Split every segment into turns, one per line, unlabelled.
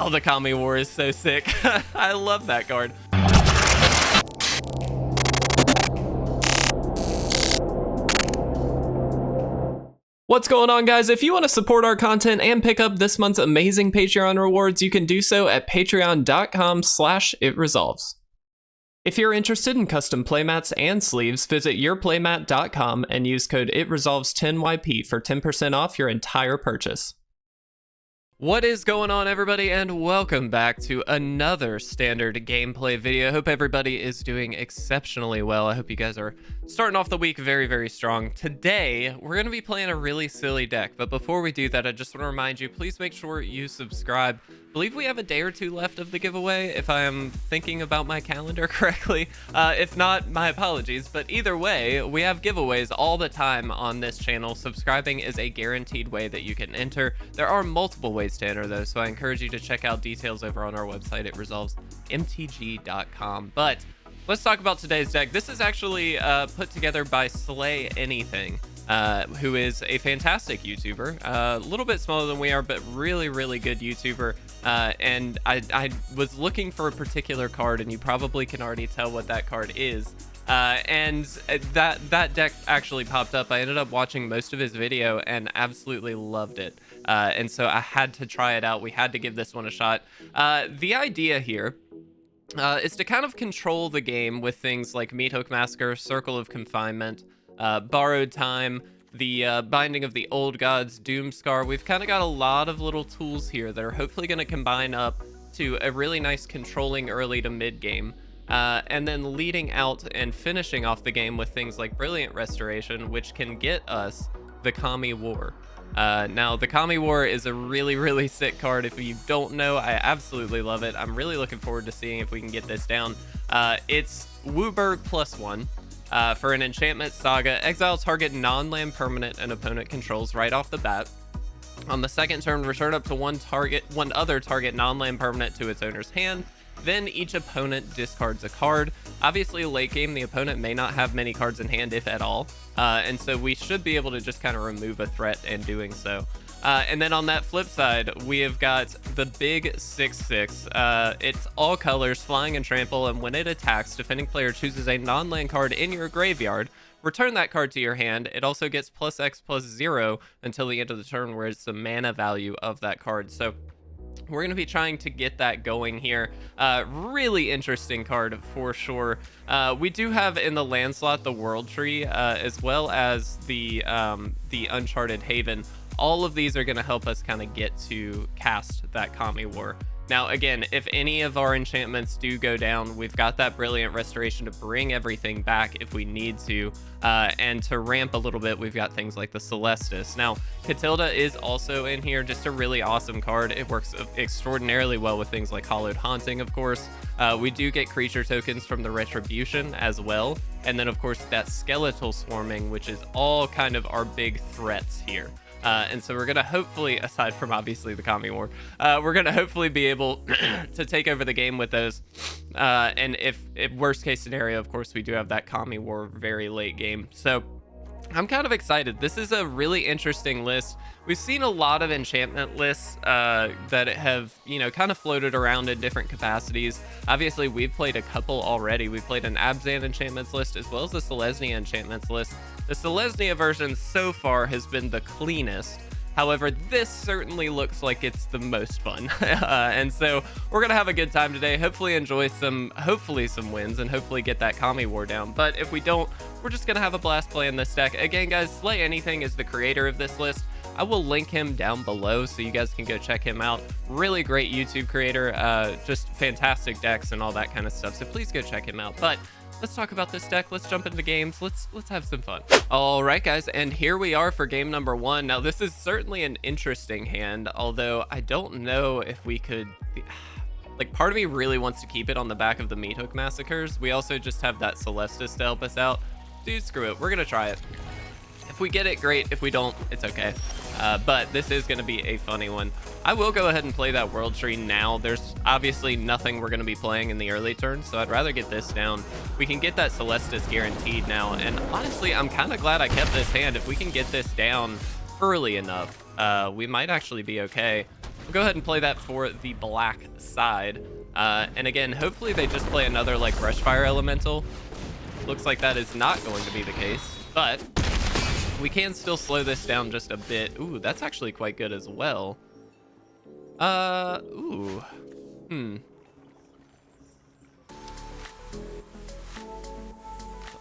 Oh, the Kami War is so sick. I love that card. What's going on, guys? If you want to support our content and pick up this month's amazing Patreon rewards, you can do so at patreon.com/itresolves. If you're interested in custom playmats and sleeves, visit YourPlaymat.com and use code ITRESOLVES10YP for 10% off your entire purchase. What is going on, everybody, and welcome back to another standard gameplay video. Hope everybody is doing exceptionally well. I hope you guys are starting off the week very, very strong. Today, we're going to be playing a really silly deck, but before we do that, I just want to remind you, please make sure you subscribe. I believe we have a day or two left of the giveaway, if I am thinking about my calendar correctly. If not, my apologies, but either way, we have giveaways all the time on this channel. Subscribing is a guaranteed way that you can enter. There are multiple ways to enter, though, so I encourage you to check out details over on our website at resolvesmtg.com. But let's talk about today's deck. This is actually put together by Slay Anything, who is a fantastic YouTuber, a little bit smaller than we are, but really, really good YouTuber. And I was looking for a particular card, and you probably can already tell what that card is. And that deck actually popped up. I ended up watching most of his video and absolutely loved it. And so I had to try it out. We had to give this one a shot. The idea here is to kind of control the game with things like Meathook Massacre, Circle of Confinement, Borrowed Time, the Binding of the Old Gods, Doomskar. We've kind of got a lot of little tools here that are hopefully going to combine up to a really nice controlling early to mid game. And then leading out and finishing off the game with things like Brilliant Restoration, which can get us the Kami War. Now, the Kami War is a really, really sick card. If you don't know, I absolutely love it. I'm really looking forward to seeing if we can get this down. It's Wooburg +1. For an enchantment saga, exile target non-land permanent an opponent controls right off the bat. On the second turn, return up to one other target non-land permanent to its owner's hand. Then each opponent discards a card. Obviously, late game, the opponent may not have many cards in hand, if at all. And so we should be able to just kind of remove a threat in doing so. And then on that flip side, we have got the big 6/6. It's all colors, flying and trample, and when it attacks, defending player chooses a non-land card in your graveyard. Return that card to your hand. It also gets +X+0 until the end of the turn, where it's the mana value of that card. So we're going to be trying to get that going here. Really interesting card for sure. We do have in the land slot the World Tree, as well as the Uncharted Haven. All of these are going to help us kind of get to cast that Kami War. Now, again, if any of our enchantments do go down, we've got that Brilliant Restoration to bring everything back if we need to. And to ramp a little bit, we've got things like the Celestus. Now, Katilda is also in here, just a really awesome card. It works extraordinarily well with things like Hallowed Haunting, of course. We do get creature tokens from the Retribution as well. And then, of course, that Skeletal Swarming, which is all kind of our big threats here. And so we're going to hopefully, aside from obviously the Kami War, we're going to hopefully be able to take over the game with those. And if worst case scenario, of course, we do have that Kami War very late game. So I'm kind of excited. This is a really interesting list. We've seen a lot of enchantment lists that have, you know, kind of floated around in different capacities. Obviously, we've played a couple already. We've played an Abzan enchantments list as well as the Selesnya enchantments list. The Selesnya version so far has been the cleanest. However, this certainly looks like it's the most fun. And so we're going to have a good time today. Hopefully enjoy some wins and hopefully get that Kami War down. But if we don't, we're just going to have a blast playing this deck. Again, guys, Slay Anything is the creator of this list. I will link him down below so you guys can go check him out. Really great YouTube creator, just fantastic decks and all that kind of stuff. So please go check him out. But let's talk about this deck. Let's jump into games. Let's have some fun. All right, guys, and here we are for game number 1. Now, this is certainly an interesting hand, although I don't know if we could... Like, part of me really wants to keep it on the back of the Meathook Massacres. We also just have that Celestus to help us out. Dude, screw it. We're going to try it. If we get it, great. If we don't, it's okay. But this is going to be a funny one. I will go ahead and play that World Tree now. There's obviously nothing we're going to be playing in the early turns, so I'd rather get this down. We can get that Celestus guaranteed now, and honestly, I'm kind of glad I kept this hand. If we can get this down early enough, we might actually be okay. We'll go ahead and play that for the black side. And again, hopefully they just play another like Brushfire Elemental. Looks like that is not going to be the case, but we can still slow this down just a bit. Ooh, that's actually quite good as well.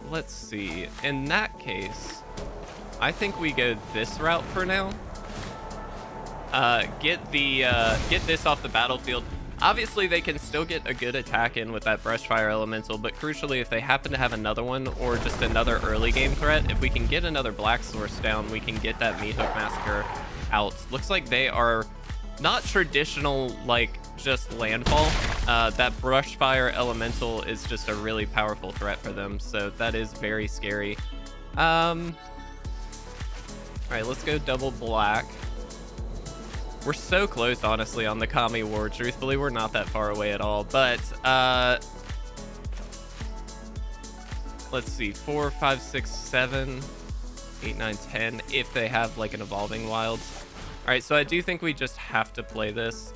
Let's see. In that case, I think we go this route for now. Get this off the battlefield. Obviously, they can still get a good attack in with that Brushfire Elemental, but crucially, if they happen to have another one or just another early game threat, if we can get another black source down, we can get that Meathook Massacre out. Looks like they are not traditional, like, just landfall. That Brushfire Elemental is just a really powerful threat for them, so that is very scary. All right, let's go double black. We're so close, honestly, on the Kami War. Truthfully, we're not that far away at all. But, let's see. 4, 5, 6, 7, 8, 9, 10. If they have, like, an Evolving Wilds. All right, so I do think we just have to play this.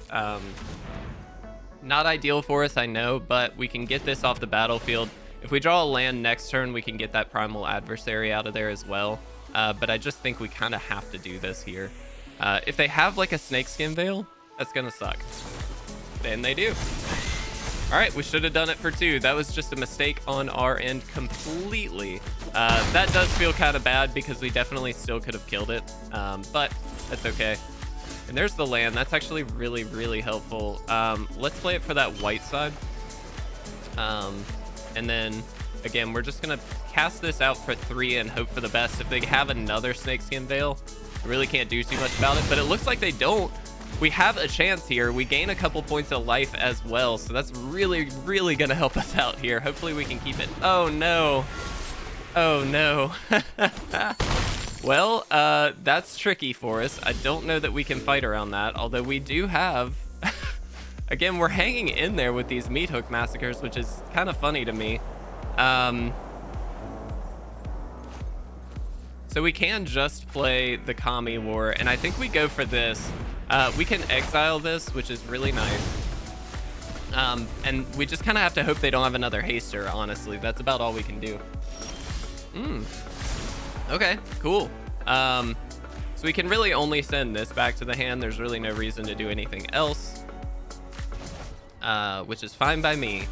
Not ideal for us, I know, but we can get this off the battlefield. If we draw a land next turn, we can get that Primal Adversary out of there as well. But I just think we kind of have to do this here. If they have like a Snakeskin Veil, that's gonna suck. And they do. All right, we should have done it for 2. That was just a mistake on our end completely. That does feel kind of bad because we definitely still could have killed it, but that's okay. And there's the land. That's actually really, really helpful. Let's play it for that white side. And then, again, we're just gonna cast this out for 3 and hope for the best. If they have another Snakeskin Veil, I really can't do too much about it, but it looks like they don't. We have a chance here. We gain a couple points of life as well, so that's really, really gonna help us out here. Hopefully we can keep it. Oh no. Oh no. Well, that's tricky for us. I don't know that we can fight around that, although we do have... Again, we're hanging in there with these Meathook Massacres, which is kind of funny to me. So we can just play the Kami War, and I think we go for this. We can exile this, which is really nice. And we just kind of have to hope they don't have another Haster, honestly. That's about all we can do. Okay, cool. So we can really only send this back to the hand. There's really no reason to do anything else, which is fine by me.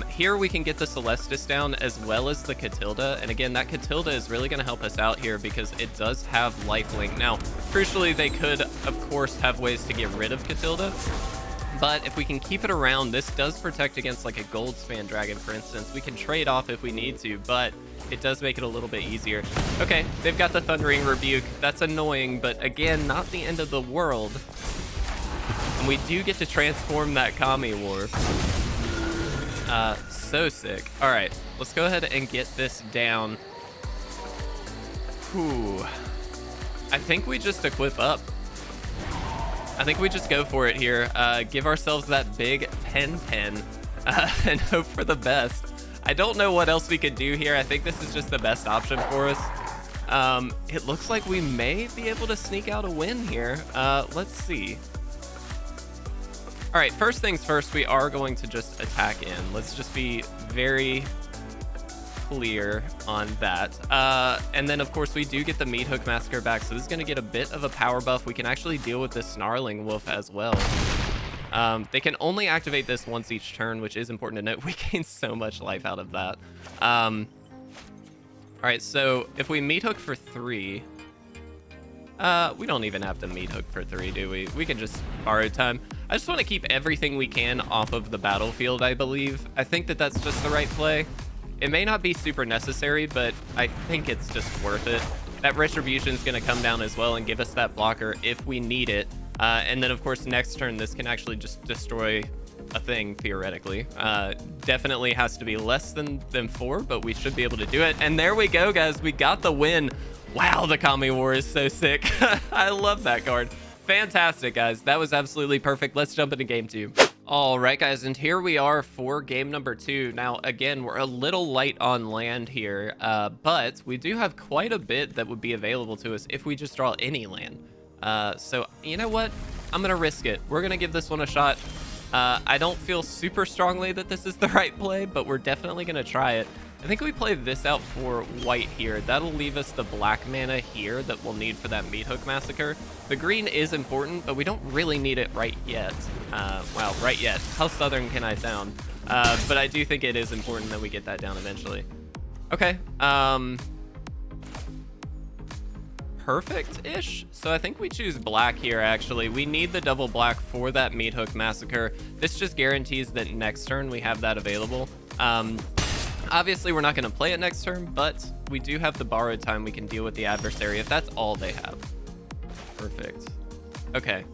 Here we can get the Celestus down as well as the Katilda, and again, that Katilda is really going to help us out here because it does have lifelink. Now, crucially, they could, of course, have ways to get rid of Katilda, but if we can keep it around, this does protect against like a Goldspan Dragon, for instance. We can trade off if we need to, but it does make it a little bit easier. Okay, they've got the Thundering Rebuke. That's annoying, but again, not the end of the world. And we do get to transform that Kami War. So sick. All right, let's go ahead and get this down. Whew. I think we just equip up. I think we just go for it here. Give ourselves that big 10-10 and hope for the best. I don't know what else we could do here. I think this is just the best option for us. It looks like we may be able to sneak out a win here. Let's see. All right, first things first, we are going to just attack in. Let's just be very clear on that. And then, of course, we do get the Meathook Massacre back, so this is going to get a bit of a power buff. We can actually deal with this Snarling Wolf as well. They can only activate this once each turn, which is important to note. We gain so much life out of that. All right, so if we Meathook for 3... we don't even have to Meathook for 3, do we? We can just borrow time. I just want to keep everything we can off of the battlefield, I believe. I think that that's just the right play. It may not be super necessary, but I think it's just worth it. That Retribution is going to come down as well and give us that blocker if we need it. And then, of course, next turn, this can actually just destroy a thing, theoretically. Definitely has to be less than 4, but we should be able to do it. And there we go, guys. We got the win. Wow, the Kami War is so sick. I love that card. Fantastic, guys. That was absolutely perfect. Let's jump into game 2. All right, guys, and here we are for game number 2. Now, again, we're a little light on land here, but we do have quite a bit that would be available to us if we just draw any land. So, you know what? I'm gonna risk it. We're gonna give this one a shot. I don't feel super strongly that this is the right play, but we're definitely gonna try it. I think we play this out for white here. That'll leave us the black mana here that we'll need for that Meathook Massacre. The green is important, but we don't really need it right yet. Well, right yet. How southern can I sound? But I do think it is important that we get that down eventually. Okay. Perfect-ish. So I think we choose black here, actually. We need the double black for that Meathook Massacre. This just guarantees that next turn we have that available. Obviously, we're not going to play it next turn, but we do have the borrowed time. We can deal with the adversary if that's all they have. Perfect. Okay.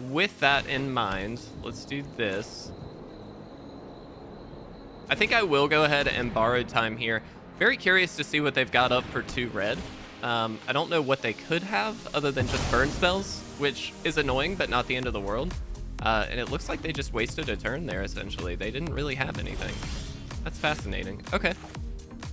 With that in mind, let's do this. I think I will go ahead and borrow time here. Very curious to see what they've got up for 2 red. I don't know what they could have other than just burn spells, which is annoying, but not the end of the world. And it looks like they just wasted a turn there, essentially. They didn't really have anything. That's fascinating. Okay.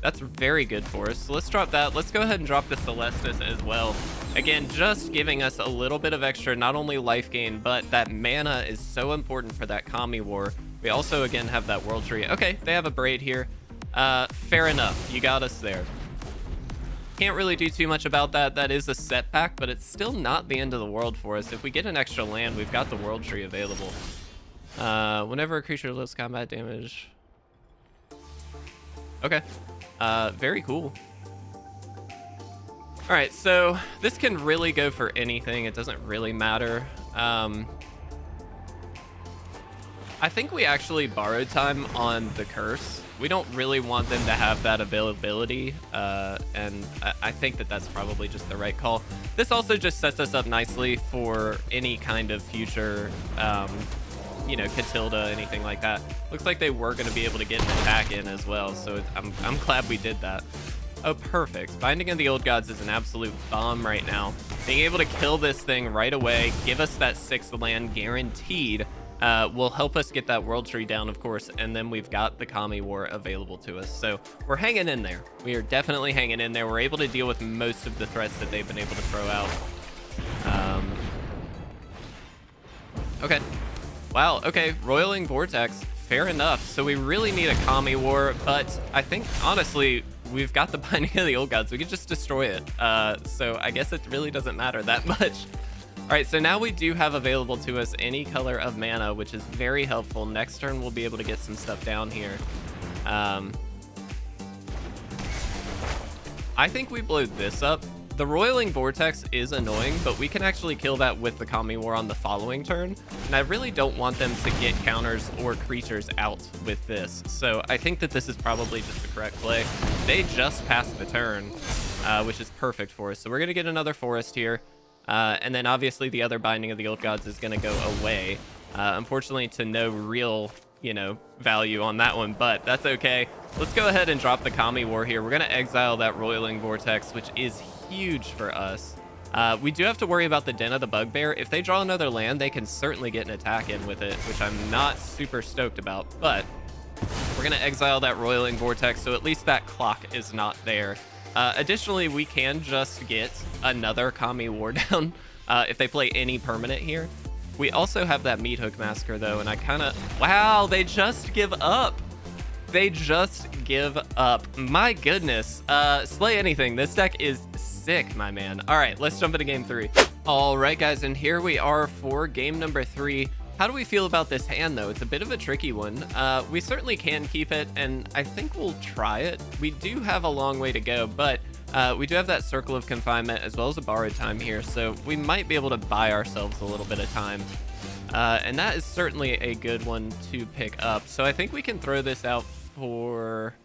That's very good for us. So let's drop that. Let's go ahead and drop the Celestus as well. Again, just giving us a little bit of extra, not only life gain, but that mana is so important for that Kami War. We also, again, have that World Tree. Okay, they have a Braid here. Fair enough. You got us there. Can't really do too much about that. That is a setback, but it's still not the end of the world for us. If we get an extra land, we've got the World Tree available. Whenever a creature deals combat damage... Okay. Very cool. All right, so this can really go for anything. It doesn't really matter. I think we actually borrowed time on the curse. We don't really want them to have that availability, and I think that that's probably just the right call. This also just sets us up nicely for any kind of future, you know, Katilda, anything like that. Looks like they were going to be able to get an attack in as well, so I'm glad we did that. Oh, perfect. Binding of the Old Gods is an absolute bomb right now. Being able to kill this thing right away, give us that 6th land guaranteed, will help us get that World Tree down, of course, and then we've got the Kami War available to us. So we're hanging in there. We are definitely hanging in there. We're able to deal with most of the threats that they've been able to throw out. Okay. Wow, okay, Roiling Vortex, fair enough. So we really need a Kami War, but I think, honestly, we've got the Binding of the Old Gods. We could just destroy it. So I guess it really doesn't matter that much. All right, so now we do have available to us any color of mana, which is very helpful. Next turn, we'll be able to get some stuff down here. I think we blew this up. The Roiling Vortex is annoying, but we can actually kill that with the Kami War on the following turn. And I really don't want them to get counters or creatures out with this. So I think that this is probably just the correct play. They just passed the turn, which is perfect for us. So we're going to get another forest here. And then obviously the other Binding of the Old Gods is going to go away. Unfortunately, to no real, you know, value on that one, but that's okay. Let's go ahead and drop the Kami War here. We're going to exile that Roiling Vortex, which is huge for us. We do have to worry about the Den of the Bugbear. If they draw another land, they can certainly get an attack in with it, which I'm not super stoked about, but we're going to exile that Roiling Vortex, so at least that clock is not there. Additionally, we can just get another Kami War down if they play any permanent here. We also have that Meathook Massacre, though, and I kind of... Wow, they just give up. They just give up. My goodness. Slay anything. This deck is sick, my man. All right, let's jump into game 3. All right, guys, and here we are for game number 3. How do we feel about this hand, though? It's a bit of a tricky one. We certainly can keep it, and I think we'll try it. We do have a long way to go, but we do have that Circle of Confinement as well as a borrowed time here, so we might be able to buy ourselves a little bit of time. And that is certainly a good one to pick up. So I think we can throw this out for...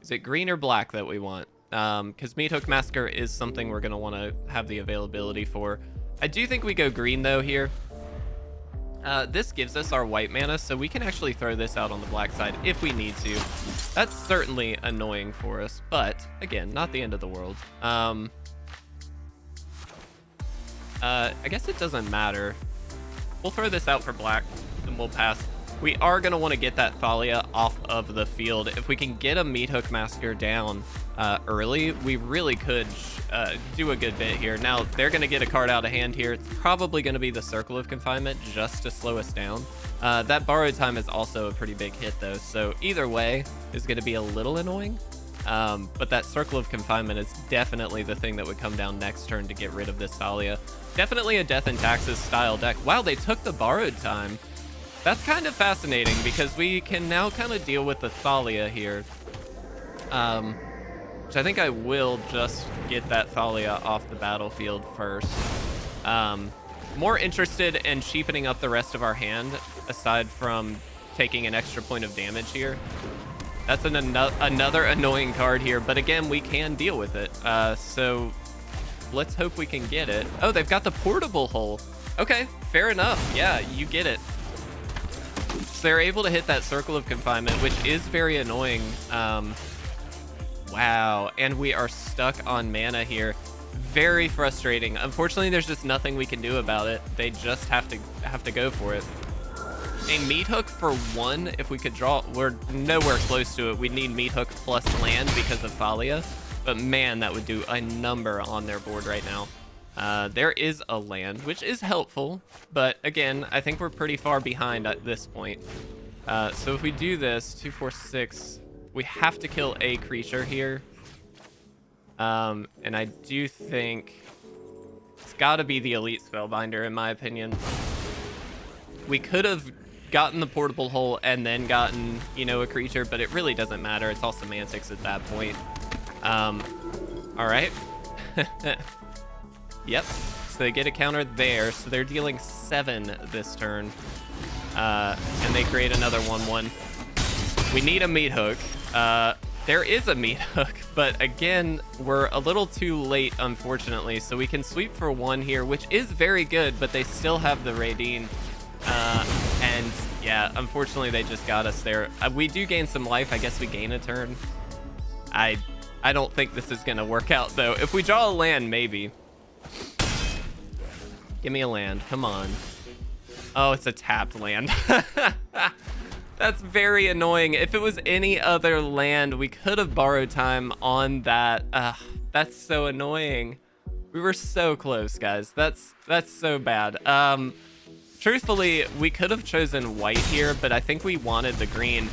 Is it green or black that we want? Because Meathook Massacre is something we're going to want to have the availability for. I do think we go green, though, here. This gives us our white mana, so we can actually throw this out on the black side if we need to. That's certainly annoying for us, but again, not the end of the world. I guess it doesn't matter. We'll throw this out for black, and we'll pass. we are going to want to get that Thalia off of the field. If we can get a Meathook Massacre down early, we really could do a good bit here. Now, they're going to get a card out of hand here. It's probably going to be the Circle of Confinement just to slow us down. That borrowed time is also a pretty big hit, though, so either way is going to be a little annoying. But that Circle of Confinement is definitely the thing that would come down next turn to get rid of this Thalia. Definitely a Death and Taxes style deck. Wow, they took the borrowed time. That's kind of fascinating because we can now kind of deal with the Thalia here. Which I think I will just get that Thalia off the battlefield first. More interested in cheapening up the rest of our hand, aside from taking an extra point of damage here. That's another annoying card here, but again, we can deal with it. So let's hope we can get it. Oh, they've got the portable hole. Okay, fair enough. Yeah, you get it. So they're able to hit that Circle of Confinement, which is very annoying. Wow, and we are stuck on mana here. Very frustrating. Unfortunately, there's just nothing we can do about it. They just have to go for it. A Meathook for 1, if we could draw, we're nowhere close to it. We need Meathook plus land because of Thalia, but man, that would do a number on their board right now. There is a land, which is helpful, but again, I think we're pretty far behind at this point. So if we do this, 2, 4, 6, we have to kill a creature here. And I do think it's got to be the Elite Spellbinder, in my opinion. We could have gotten the portable hole and then gotten, you know, a creature, but it really doesn't matter. It's all semantics at that point. All right. Yep. So they get a counter there. So they're dealing 7 this turn. And they create another 1/1. We need a Meathook. There is a Meathook, but again, we're a little too late, unfortunately. So we can sweep for 1 here, which is very good, but they still have the Radine. And yeah, unfortunately, they just got us there. We do gain some life. I guess we gain a turn. I don't think this is going to work out, though. If we draw a land, maybe. Give me a land. Come on. Oh, it's a tapped land. That's very annoying. If it was any other land, we could have borrowed time on that. That's so annoying. We were so close, guys. That's so bad. Truthfully, we could have chosen white here, but I think we wanted the green.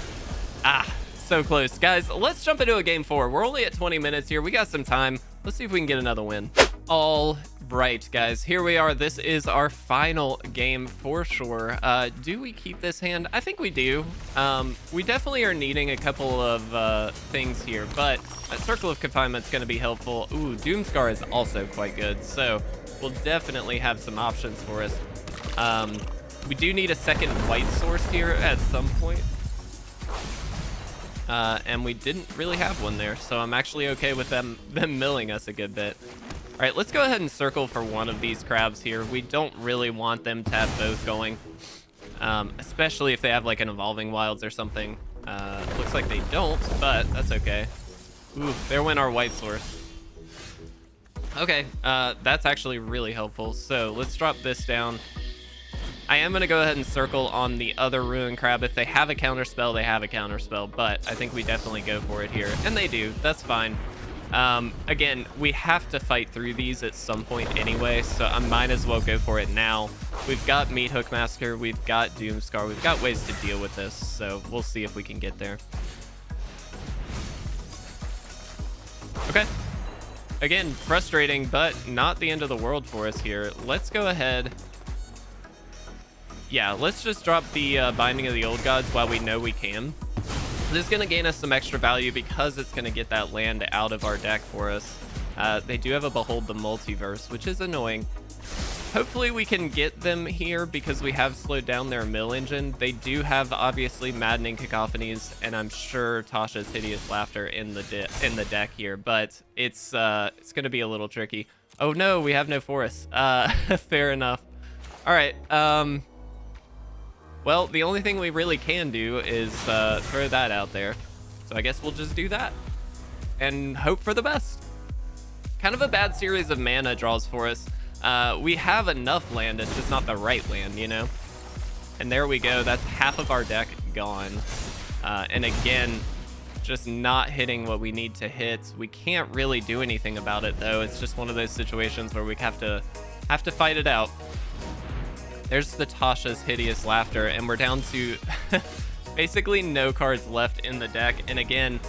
So close. Guys, let's jump into a game 4. We're only at 20 minutes here. We got some time. Let's see if we can get another win. All right, guys, here we are. This is our final game for sure. Do we keep this hand? I think we do. We definitely are needing a couple of things here, but a Circle of Confinement is going to be helpful. Ooh, Doomskar is also quite good, so we'll definitely have some options for us. We do need a second white source here at some point. And we didn't really have one there, so I'm actually okay with them milling us a good bit. All right, let's go ahead and circle for one of these crabs here. We don't really want them to have both going, especially if they have like an Evolving Wilds or something. Looks like they don't, but that's okay. Ooh, there went our white source. Okay, that's actually really helpful. So let's drop this down. I am going to go ahead and circle on the other Ruin Crab. If they have a counterspell, they have a counterspell, but I think we definitely go for it here. And they do. That's fine. Again, we have to fight through these at some point anyway, so I might as well go for it now. We've got Meathook Massacre, we've got Doomskar, we've got ways to deal with this, so we'll see if we can get there. Okay. Again, frustrating, but not the end of the world for us here. Let's go ahead. Yeah, let's just drop the Binding of the Old Gods while we know we can. This is going to gain us some extra value because it's going to get that land out of our deck for us. They do have a Behold the Multiverse, which is annoying. Hopefully we can get them here because we have slowed down their mill engine. They do have, obviously, Maddening Cacophonies, and I'm sure Tasha's Hideous Laughter in the deck here, but it's going to be a little tricky. Oh no, we have no forests. Fair enough. All right. Well, the only thing we really can do is throw that out there. So I guess we'll just do that and hope for the best. Kind of a bad series of mana draws for us. We have enough land, it's just not the right land, you know? And there we go. That's half of our deck gone. And again, just not hitting what we need to hit. We can't really do anything about it, though. It's just one of those situations where we have to fight it out. There's the Tasha's Hideous Laughter, and we're down to basically no cards left in the deck. And again,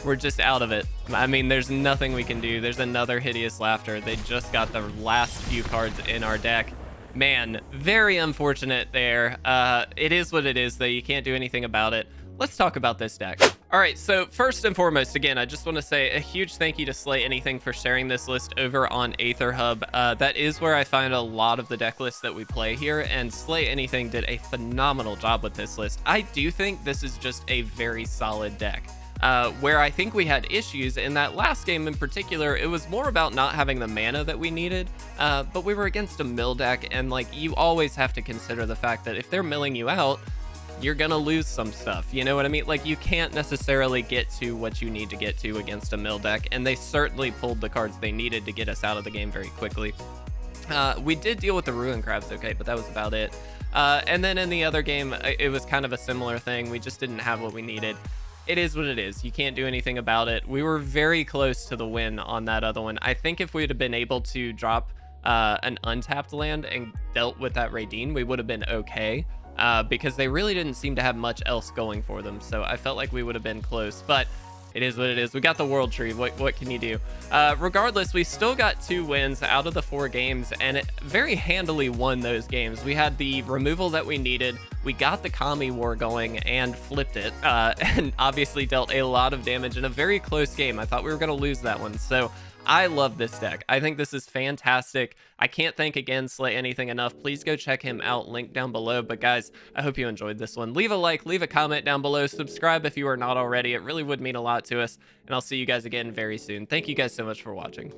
we're just out of it. I mean, there's nothing we can do. There's another Hideous Laughter. They just got the last few cards in our deck. Man, very unfortunate there. It is what it is, though. You can't do anything about it. Let's talk about this deck. All right, so first and foremost, again, I just want to say a huge thank you to Slay Anything for sharing this list over on Aether Hub. That is where I find a lot of the deck lists that we play here, and Slay Anything did a phenomenal job with this list. I do think this is just a very solid deck. Where I think we had issues in that last game in particular, it was more about not having the mana that we needed, but we were against a mill deck, and like, you always have to consider the fact that if they're milling you out, you're gonna lose some stuff, you know what I mean? Like, you can't necessarily get to what you need to get to against a mill deck, and they certainly pulled the cards they needed to get us out of the game very quickly. We did deal with the Ruin Crabs, okay, but that was about it. And then in the other game, it was kind of a similar thing. We just didn't have what we needed. It is what it is. You can't do anything about it. We were very close to the win on that other one. I think if we'd have been able to drop an untapped land and dealt with that Raideen, we would have been okay. Because they really didn't seem to have much else going for them. So I felt like we would have been close, but it is what it is. We got the World Tree. What can you do? Regardless, we still got 2 wins out of the 4 games, and it very handily won those games. We had the removal that we needed. We got the Kami War going and flipped it, and obviously dealt a lot of damage in a very close game. I thought we were going to lose that one. So I love this deck. I think this is fantastic. I can't thank again Slay Anything enough. Please go check him out, link down below. But guys, I hope you enjoyed this one. Leave a like, leave a comment down below, subscribe if you are not already. It really would mean a lot to us, and I'll see you guys again very soon. Thank you guys so much for watching.